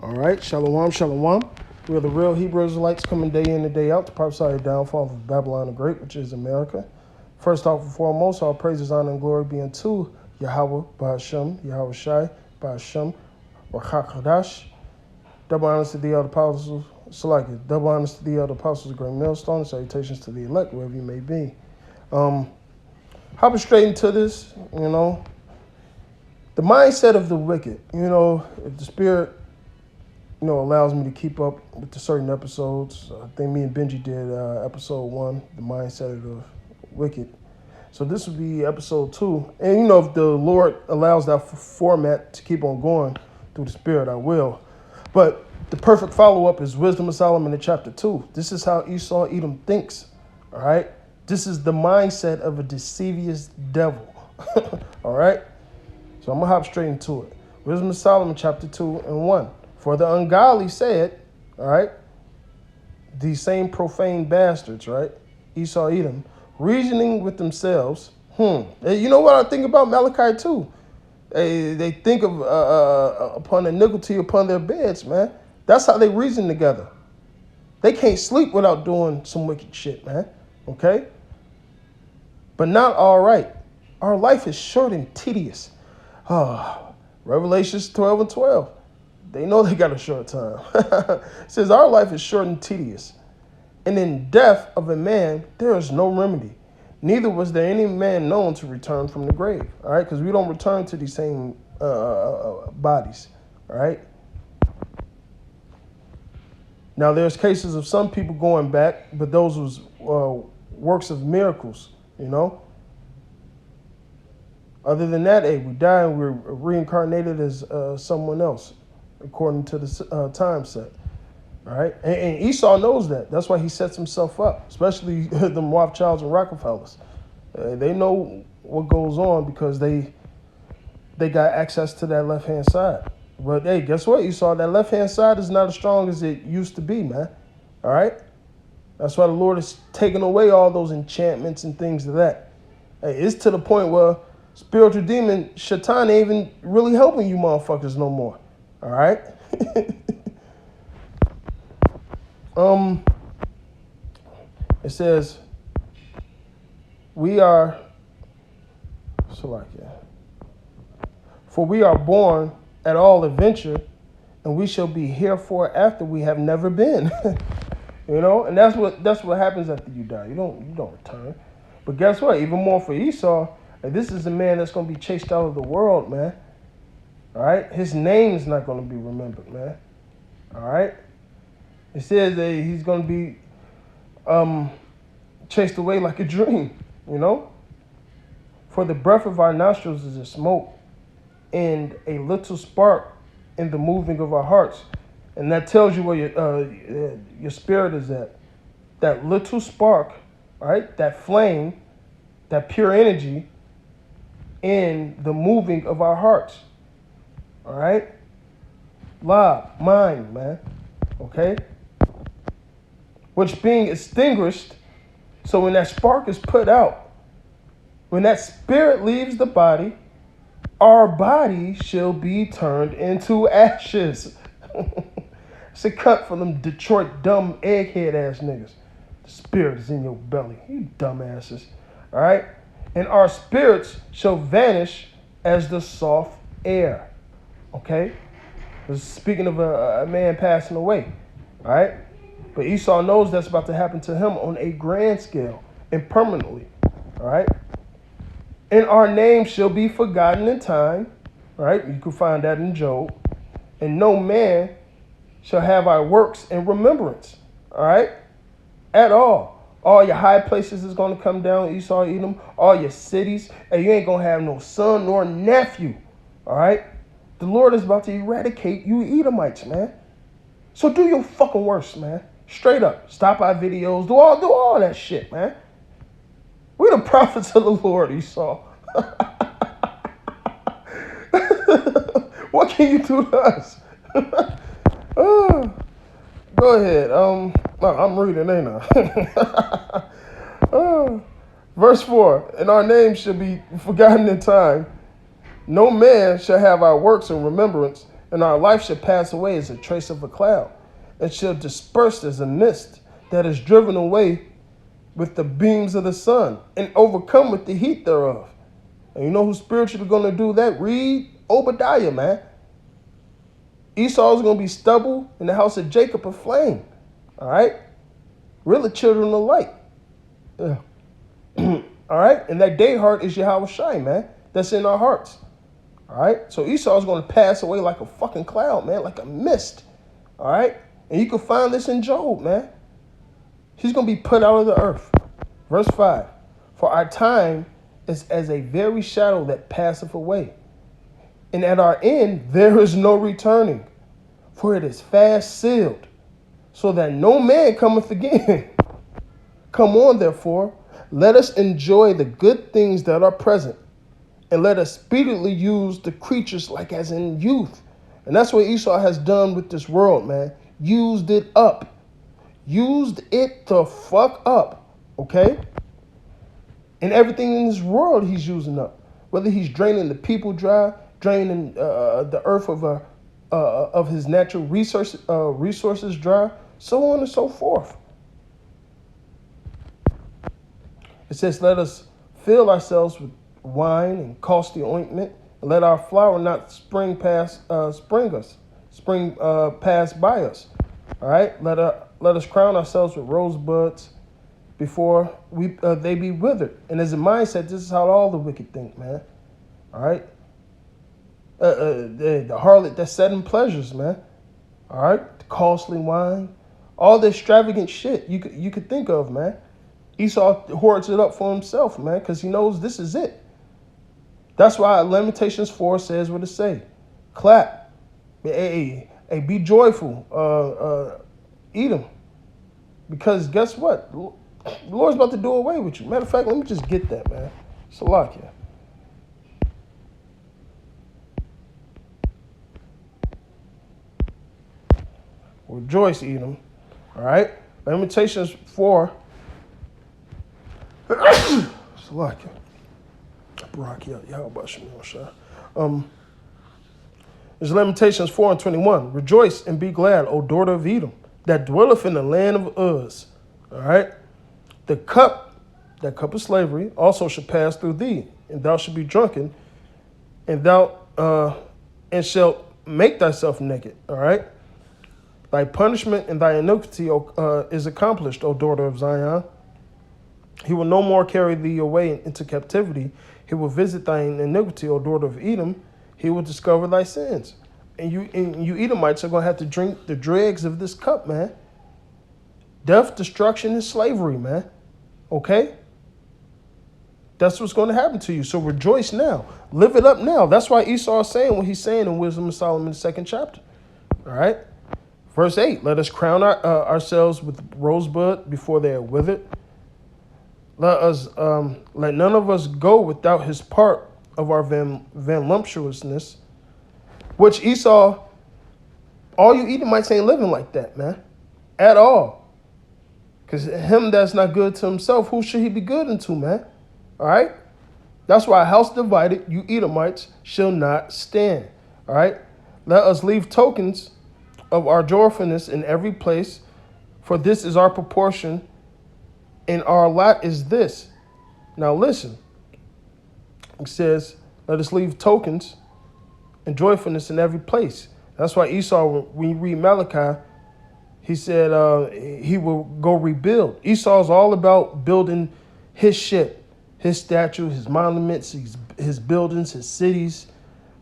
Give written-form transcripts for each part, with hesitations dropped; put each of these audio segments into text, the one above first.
All right, shalom, shalom. We are the real Hebrew Israelites coming day in and day out to prophesy the downfall of Babylon the Great, which is America. First off and foremost, all praises, honor, and glory be unto Yahweh, Ba'ashem, Yahweh Shai, Ba'ashem, Wachakadash. Double honors to the elder apostles, Salaki. Double honors to the elder apostles, great millstone. Salutations to the elect, wherever you may be. Hopping straight into this, the mindset of the wicked. If the spirit allows me to keep up with the certain episodes. I think me and Benji did episode 1, the mindset of the wicked. So this would be episode 2. And if the Lord allows that format to keep on going through the spirit, I will. But the perfect follow-up is Wisdom of Solomon in chapter 2. This is how Esau Edom thinks, all right? This is the mindset of a deceivious devil, all right? So I'm going to hop straight into it. Wisdom of Solomon chapter 2 and 1. For the ungodly said, all right, these same profane bastards, right, Esau, Edom, reasoning with themselves, You know what I think about Malachi 2? They think of upon iniquity upon their beds, man. That's how they reason together. They can't sleep without doing some wicked shit, man, okay? But not all right. Our life is short and tedious. Revelations 12 and 12. They know they got a short time. It says, our life is short and tedious. And in death of a man, there is no remedy. Neither was there any man known to return from the grave. All right, because we don't return to these same bodies. All right. Now, there's cases of some people going back, but those was works of miracles, Other than that, we die and we're reincarnated as someone else, according to the time set. All right? And Esau knows that. That's why he sets himself up, especially the Rothschilds and Rockefellers. They know what goes on because they got access to that left-hand side. But, hey, guess what, Esau? That left-hand side is not as strong as it used to be, man. All right? That's why the Lord is taking away all those enchantments and things of that. Hey, it's to the point where spiritual demon Shaitan ain't even really helping you motherfuckers no more. All right? It says, for we are born at all adventure, and we shall be herefore after we have never been. And that's what happens after you die. You don't return. But guess what? Even more for Esau, this is a man that's going to be chased out of the world, man. All right? His name is not going to be remembered, man. All right? It says that he's going to be chased away like a dream, For the breath of our nostrils is a smoke and a little spark in the moving of our hearts. And that tells you where your spirit is at. That little spark, right? That flame, that pure energy in the moving of our hearts. All right? Mind, man. Okay? Which being extinguished, so when that spark is put out, when that spirit leaves the body, our body shall be turned into ashes. It's a cut for them Detroit dumb egghead ass niggas. The spirit is in your belly, you dumbasses. All right? And our spirits shall vanish as the soft air. Okay? This is speaking of a man passing away. All right? But Esau knows that's about to happen to him on a grand scale and permanently. All right? And our name shall be forgotten in time. All right? You can find that in Job. And no man shall have our works in remembrance. All right? At all. All your high places is going to come down, Esau, Edom. All your cities. And you ain't going to have no son nor nephew. All right? The Lord is about to eradicate you Edomites, man. So do your fucking worst, man. Straight up. Stop our videos. Do all that shit, man. We the prophets of the Lord, Esau. What can you do to us? Go ahead. I'm reading, ain't I? Verse 4. And our name shall be forgotten in time. No man shall have our works in remembrance, And our life shall pass away as a trace of a cloud, and shall disperse as a mist that is driven away with the beams of the sun, and overcome with the heat thereof. And you know who's spiritually going to do that? Read Obadiah, man. Esau is going to be stubble, in the house of Jacob a flame. All right? We're the children of light. Yeah. All right? And that day heart is Yahweh Shai, man. That's in our hearts. All right? So Esau is going to pass away like a fucking cloud, man, like a mist. All right? And you can find this in Job, man. He's going to be put out of the earth. Verse 5. For our time is as a very shadow that passeth away. And at our end there is no returning. For it is fast sealed, so that no man cometh again. Come on, therefore, let us enjoy the good things that are present, and let us speedily use the creatures like as in youth. And that's what Esau has done with this world, man. Used it up. Used it the fuck up, okay? And everything in this world he's using up. Whether he's draining the people dry, draining the earth of his natural resources dry, so on and so forth. It says, let us fill ourselves with wine and costly ointment, and let our flour not pass by us. All right, let us crown ourselves with rosebuds before they be withered. And as a mindset, this is how all the wicked think, man. All right, the harlot that's setting pleasures, man. All right, the costly wine, all the extravagant shit you could think of, man. Esau hoards it up for himself, man, because he knows this is it. That's why Lamentations 4 says what it say. Clap. Hey, be joyful. Edom. Because guess what? The Lord's about to do away with you. Matter of fact, let me just get that, man. Salakia. Rejoice, Edom. All right? Lamentations 4. Salakia. There's Lamentations 4 and 21. Rejoice and be glad, O daughter of Edom, that dwelleth in the land of Uz. All right? The cup, that cup of slavery, also shall pass through thee, and thou shalt be drunken, and thou shalt make thyself naked. All right? Thy punishment and thy iniquity is accomplished, O daughter of Zion. He will no more carry thee away into captivity. He will visit thine iniquity, O daughter of Edom. He will discover thy sins. And you Edomites are going to have to drink the dregs of this cup, man. Death, destruction, and slavery, man. Okay? That's what's going to happen to you. So rejoice now. Live it up now. That's why Esau is saying what he's saying in Wisdom of Solomon, the 2nd chapter. All right? Verse 8, let us crown ourselves with rosebud before they are withered. Let none of us go without his part of our voluptuousness, which Esau, all you Edomites ain't living like that, man, at all. Because him that's not good to himself, who should he be good unto, man? All right? That's why a house divided, you Edomites, shall not stand. All right? Let us leave tokens of our joyfulness in every place, for this is our proportion, and our lot is this. Now listen. It says, let us leave tokens and joyfulness in every place. That's why Esau, when you read Malachi, he said he will go rebuild. Esau's all about building his shit, his statue, his monuments, his buildings, his cities.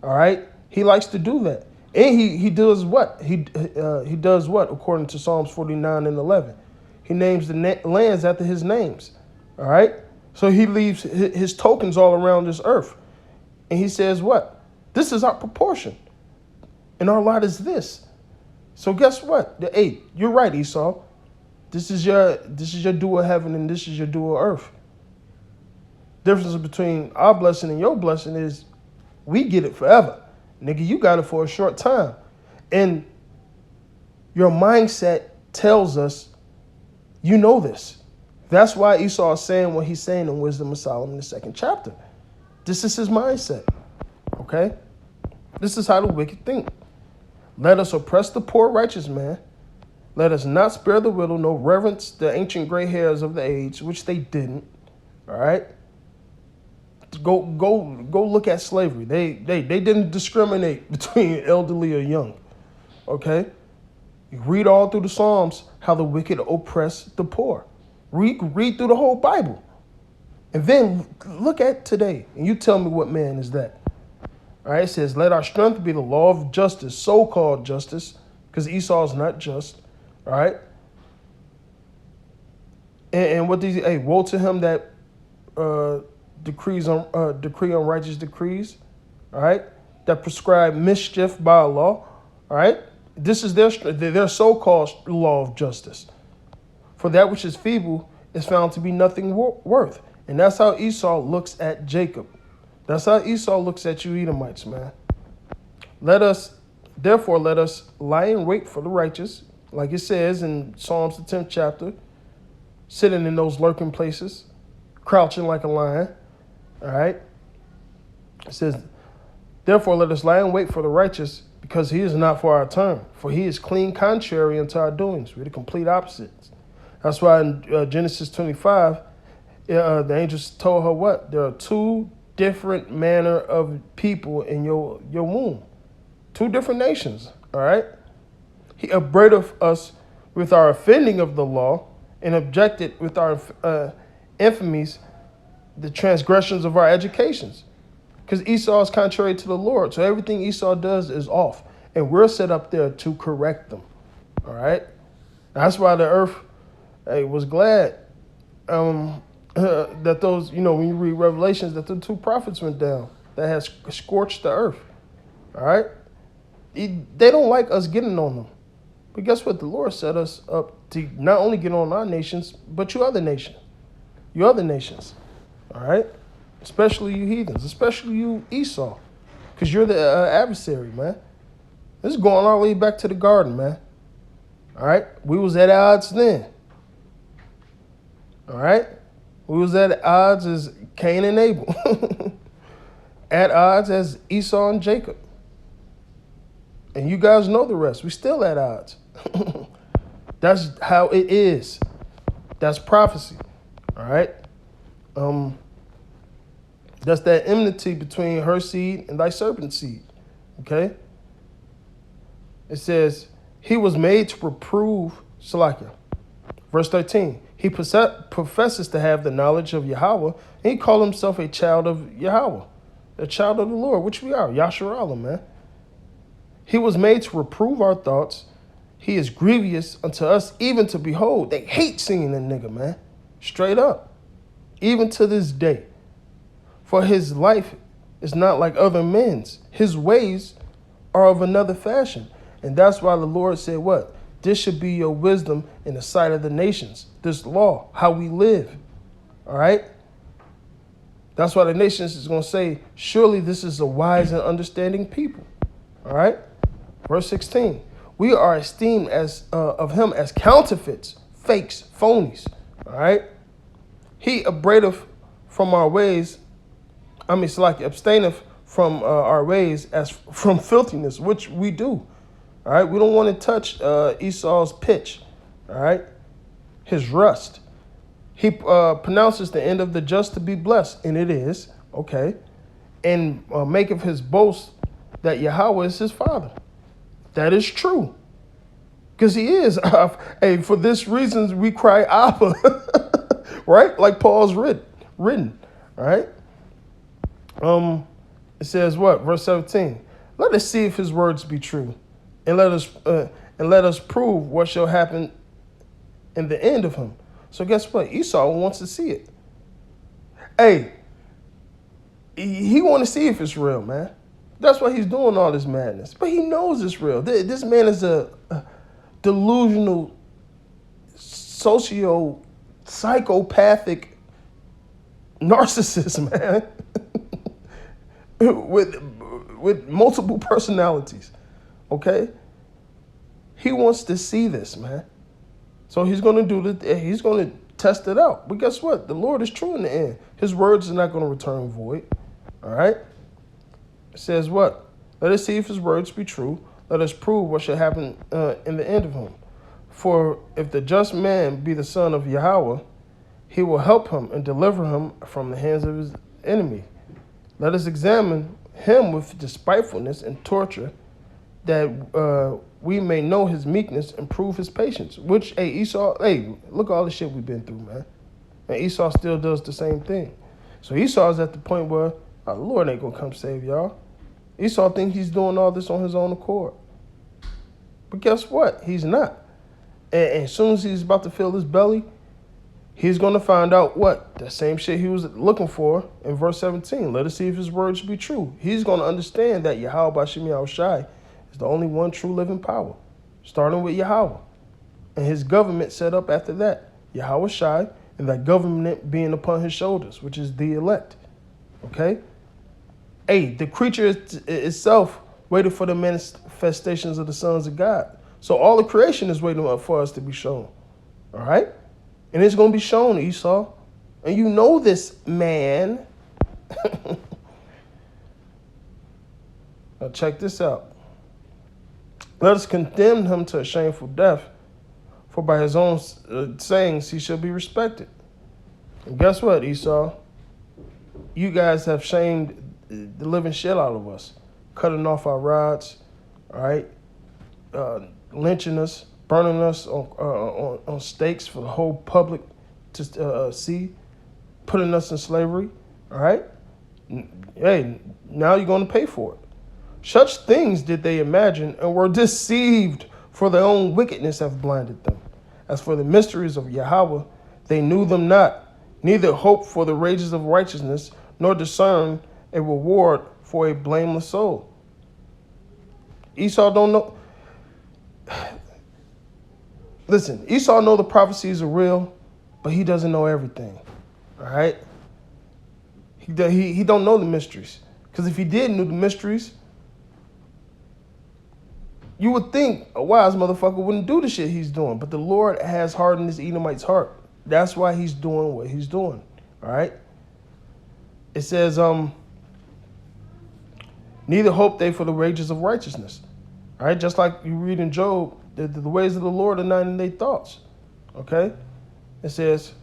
All right? He likes to do that. And he does what? He does what? According to Psalms 49 and 11. He names the lands after his names. All right? So he leaves his tokens all around this earth. And he says what? This is our proportion. And our lot is this. So guess what? Hey, you're right, Esau. This is your due of heaven and this is your due of earth. Difference between our blessing and your blessing is we get it forever. Nigga, you got it for a short time. And your mindset tells us you know this. That's why Esau is saying what he's saying in Wisdom of Solomon, the 2nd chapter. This is his mindset. Okay? This is how the wicked think. Let us oppress the poor righteous man. Let us not spare the widow, nor reverence the ancient gray hairs of the age, which they didn't. All right. Go look at slavery. They didn't discriminate between elderly or young. Okay. You read all through the Psalms how the wicked oppress the poor. Read through the whole Bible. And then look at today, and you tell me what man is that. All right, it says, let our strength be the law of justice, so-called justice, because Esau is not just. All right. And what these, hey, woe to him that decree on righteous decrees, all right, that prescribe mischief by a law, all right. This is their so-called law of justice. For that which is feeble is found to be nothing worth. And that's how Esau looks at Jacob. That's how Esau looks at you Edomites, man. Therefore, let us lie in wait for the righteous, like it says in Psalms, the 10th chapter, sitting in those lurking places, crouching like a lion. All right. It says, therefore, let us lie in wait for the righteous, because he is not for our turn, for he is clean contrary unto our doings. We're the complete opposites. That's why in Genesis 25, the angels told her what? There are two different manner of people in your womb. Two different nations, all right? He upbraideth us with our offending of the law, and objected with our infamies, the transgressions of our educations. Because Esau is contrary to the Lord. So everything Esau does is off. And we're set up there to correct them. All right? That's why the earth was glad that those, when you read Revelations, that the two prophets went down that has scorched the earth. All right? They don't like us getting on them. But guess what? The Lord set us up to not only get on our nations, but you other nations. You other nations. All right? Especially you heathens. Especially you Esau. Because you're the adversary, man. This is going all the way back to the garden, man. All right? We was at odds then. All right? We was at odds as Cain and Abel. At odds as Esau and Jacob. And you guys know the rest. We still at odds. That's how it is. That's prophecy. All right? That's that enmity between her seed and thy serpent's seed. Okay? It says, he was made to reprove Salakia. Verse 13. He professes to have the knowledge of Yahweh, and he called himself a child of Yahweh, a child of the Lord, which we are. Yasharallah, man. He was made to reprove our thoughts. He is grievous unto us, even to behold. They hate seeing a nigga, man. Straight up. Even to this day. For his life is not like other men's. His ways are of another fashion. And that's why the Lord said what? This should be your wisdom in the sight of the nations. This law, how we live. All right? That's why the nations is going to say, surely this is a wise and understanding people. All right? Verse 16. We are esteemed as of him as counterfeits, fakes, phonies. All right? He upbraideth from our ways. Abstaineth from our ways as from filthiness, which we do. All right? We don't want to touch Esau's pitch. All right? His rust. He pronounces the end of the just to be blessed, and it is. Okay? And maketh his boast that Yahweh is his father. That is true. Because he is. Hey, for this reason we cry Abba. Right? Like Paul's written. Right? It says what? Verse 17. Let us see if his words be true. And let us prove what shall happen in the end of him. So guess what? Esau wants to see it. Hey, he want to see if it's real, man. That's why he's doing all this madness. But he knows it's real. This man is a delusional, psychopathic narcissist, man. with multiple personalities. Okay? He wants to see this, man. So he's going to he's going to test it out. But guess what? The Lord is true in the end. His words are not going to return void. All right? It says what? Let us see if his words be true. let us prove what shall happen in the end of him. For if the just man be the son of Yahweh, he will help him and deliver him from the hands of his enemy. Let us examine him with despitefulness and torture, that we may know his meekness and prove his patience. Which, hey, Esau, hey, look at all the shit we've been through, man. And Esau still does the same thing. So Esau is at the point where the Lord ain't gonna come save y'all. Esau thinks he's doing all this on his own accord. But guess what? He's not. And as soon as he's about to fill his belly, he's going to find out what? The same shit he was looking for in verse 17. Let us see if his words be true. He's going to understand that Yahweh Bashim Yahushai is the only one true living power, starting with Yahweh. And his government set up after that. Yahweh Shai, and that government being upon his shoulders, which is the elect. Okay? Hey, the creature itself waited for the manifestations of the sons of God. So all the creation is waiting for us to be shown. All right? And it's going to be shown, Esau. And you know this, man. Now check this out. Let us condemn him to a shameful death, for by his own sayings he shall be respected. And guess what, Esau? You guys have shamed the living shit out of us, cutting off our rods, all right? Lynching us, burning us on stakes for the whole public to see, putting us in slavery, all right? Hey, now you're going to pay for it. Such things did they imagine and were deceived, for their own wickedness have blinded them. As for the mysteries of Yahweh, they knew them not, neither hoped for the wages of righteousness, nor discerned a reward for a blameless soul. Esau don't know. Listen, Esau know the prophecies are real, but he doesn't know everything. All right? He don't know the mysteries. Because if he did know the mysteries, you would think a wise motherfucker wouldn't do the shit he's doing. But the Lord has hardened this Edomite's heart. That's why he's doing what he's doing. All right? It says, neither hope they for the wages of righteousness. All right? Just like you read in Job, the ways of the Lord are not in their thoughts. Okay? It says,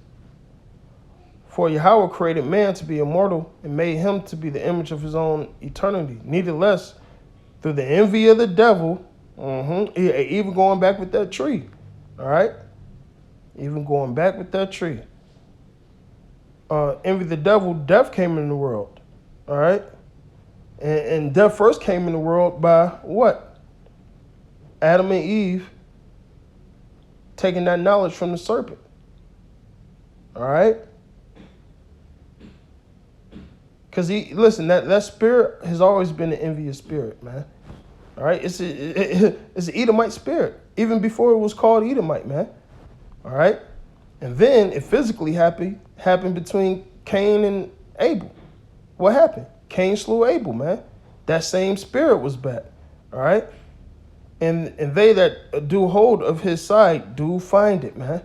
for Yahweh created man to be immortal and made him to be the image of his own eternity. Nevertheless, through the envy of the devil, even going back with that tree. All right? Even going back with that tree. Envy the devil, death came in the world. All right? And death first came in the world by what? Adam and Eve taking that knowledge from the serpent. All right? Because that spirit has always been an envious spirit, man. All right? It's an Edomite spirit, even before it was called Edomite, man. All right? And then it physically happened between Cain and Abel. What happened? Cain slew Abel, man. That same spirit was back. All right? And they that do hold of his side do find it, man.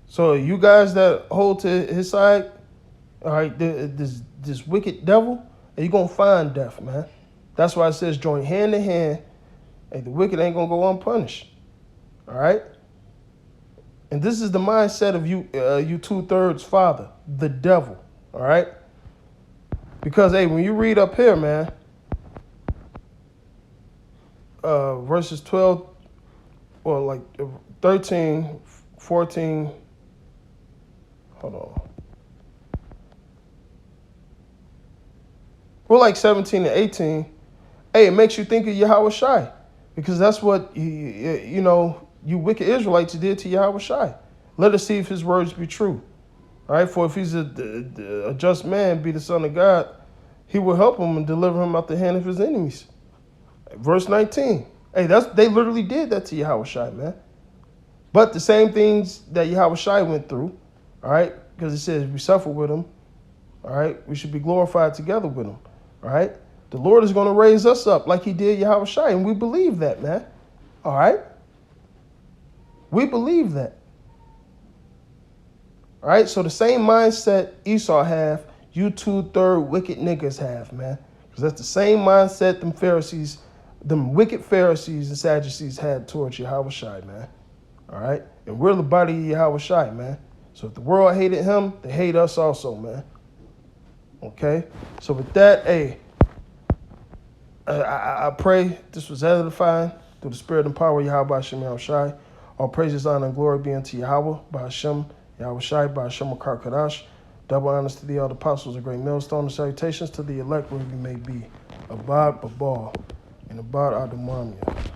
So you guys that hold to his side, all right, this wicked devil, you're going to find death, man. That's why it says join hand in hand. Hey, the wicked ain't going to go unpunished. All right? And this is the mindset of you 2/3 father, the devil. All right? Because, hey, when you read up here, man, verses 12, or like 13, 14, hold on. We're like 17 and 18. Hey, it makes you think of Yahweh Shai. Because that's what, you wicked Israelites did to Yahweh Shai. Let us see if his words be true. All right, for if he's a just man, be the son of God, he will help him and deliver him out the hand of his enemies. Verse 19. Hey, they literally did that to Yahweh Shai, man. But the same things that Yahweh Shai went through, all right, because it says we suffer with him, all right, we should be glorified together with him, all right. The Lord is going to raise us up like he did Yahweh Shai, and we believe that, man. All right? We believe that. All right? So the same mindset Esau have, you 2/3 wicked niggas have, man. Because Because that's the same mindset them wicked Pharisees and Sadducees had towards Yahweh Shai, man. All right? And we're the body of Yahweh Shai, man. So if the world hated him, they hate us also, man. Okay? So with that, hey, I pray this was edifying through the spirit and power of Yahweh Hashem Yahweh Shai. All praises, honor, and glory be unto Yahweh, by Hashem, Yahweh Shai, by Hashem Makar Kadash. Double honors to the elder apostles, a great millstone, and salutations to the elect where we may be. Abad Babal and Abad Adamamia.